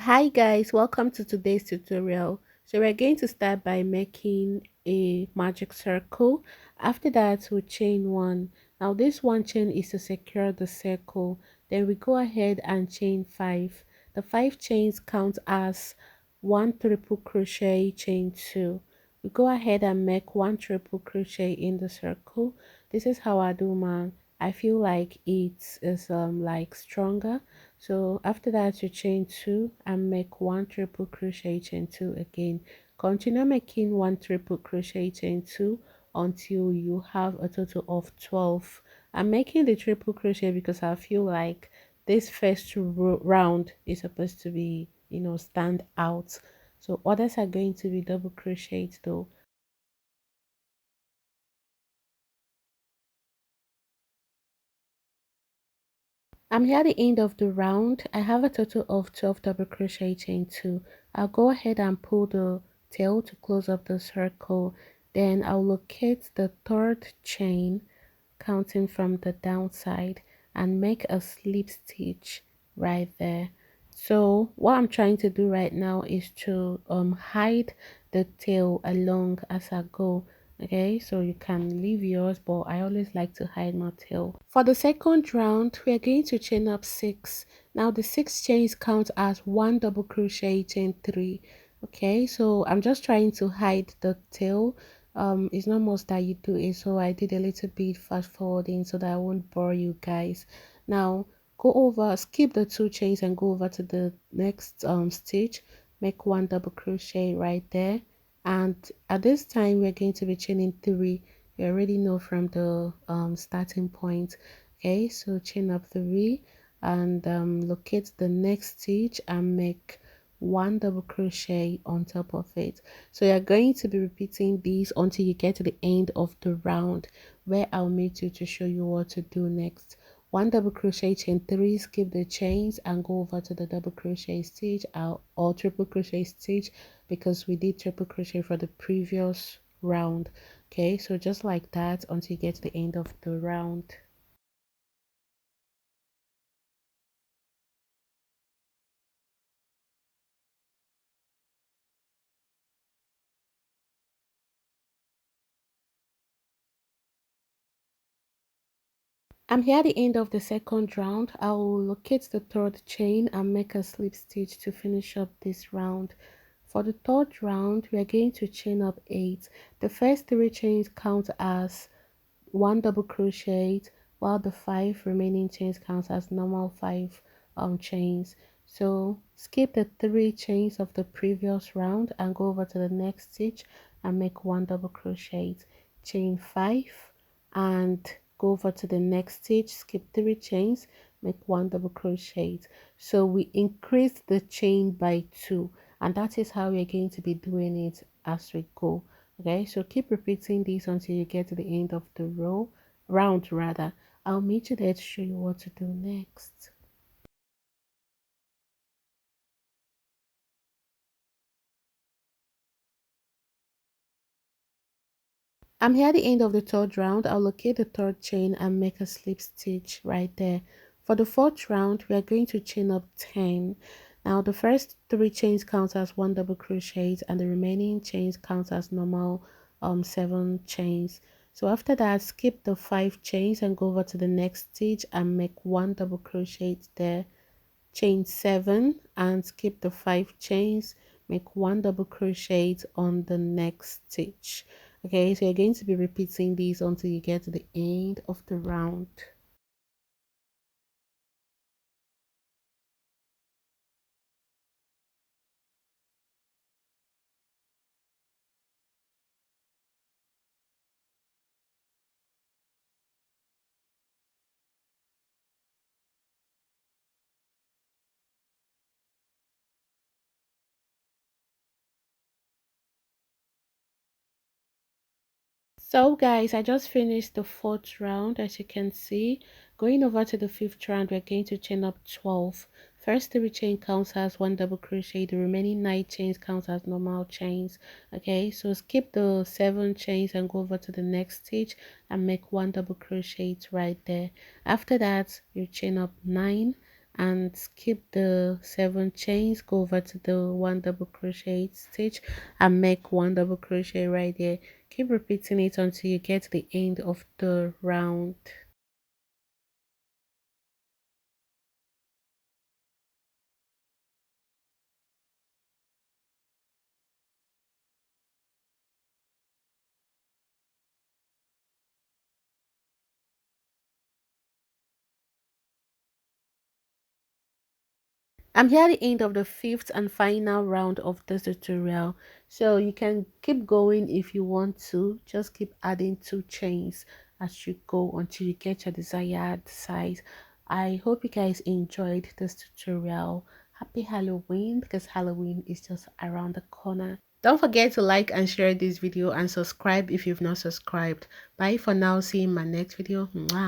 Hi guys, welcome to today's tutorial. So we're going to start by making a magic circle. After that, we'll chain one. Now this one chain is to secure the circle. Then we go ahead and chain five. The five chains count as one triple crochet, chain two. We go ahead and make one triple crochet in the circle. This is how I do mine. I feel like it is like stronger, so after that you chain two and make one triple crochet, chain two again. Continue making one triple crochet, chain two until you have a total of 12. I'm making the triple crochet because I feel like this first round is supposed to be, stand out. So others are going to be double crocheted though. I'm here at the end of the round. I have a total of 12 double crochet, chain two. I'll go ahead and pull the tail to close up the circle. Then I'll locate the third chain, counting from the downside, and make a slip stitch right there. So what I'm trying to do right now is to hide the tail along as I go. Okay, so you can leave yours, but I always like to hide my tail. For the second round, we are going to chain up six. Now the six chains count as one double crochet, chain three. Okay, so I'm just trying to hide the tail. It's not much that you do it, so I did a little bit fast forwarding so that I won't bore you guys. Now go over, skip the two chains and go over to the next stitch, make one double crochet right there, and at this time we're going to be chaining three. You already know from the starting point. Okay, so chain up three and locate the next stitch and make one double crochet on top of it. So you're going to be repeating these until you get to the end of the round, where I'll meet you to show you what to do next. One double crochet, chain three, skip the chains and go over to the double crochet stitch or triple crochet stitch, because we did triple crochet for the previous round. Okay, so just like that until you get to the end of the round. I'm here at the end of the second round. I will locate the third chain and make a slip stitch to finish up this round. For the third round, we are going to chain up eight. The first three chains count as one double crochet, while the five remaining chains count as normal five chains. So skip the three chains of the previous round and go over to the next stitch and make one double crochet, chain five, and go over to the next stitch, skip three chains, make one double crochet. So we increase the chain by two, and that is how we're going to be doing it as we go. Okay, so keep repeating this until you get to the end of the round rather. I'll meet you there to show you what to do next. I'm here at the end of the third round. I'll locate the third chain and make a slip stitch right there. For the fourth round, we are going to chain up 10. Now the first three chains count as one double crochet and the remaining chains count as normal 7 chains. So after that, skip the 5 chains and go over to the next stitch and make one double crochet there, chain 7 and skip the 5 chains, make one double crochet on the next stitch. Okay, so you're going to be repeating these until you get to the end of the round. So guys, I just finished the fourth round. As you can see, going over to the fifth round, we're going to chain up 12. First three chain counts as one double crochet, the remaining 9 chains counts as normal chains. Okay, so skip the 7 chains and go over to the next stitch and make one double crochet right there. After that, you chain up 9 and skip the 7 chains, go over to the 1 double crochet stitch and make 1 double crochet right there. Keep repeating it until you get to the end of the round. I'm here at the end of the 5th and final round of this tutorial. So you can keep going if you want to. Just keep adding 2 chains as you go until you get your desired size. I hope you guys enjoyed this tutorial. Happy Halloween, because Halloween is just around the corner. Don't forget to like and share this video and subscribe if you've not subscribed. Bye for now. See you in my next video. Mwah.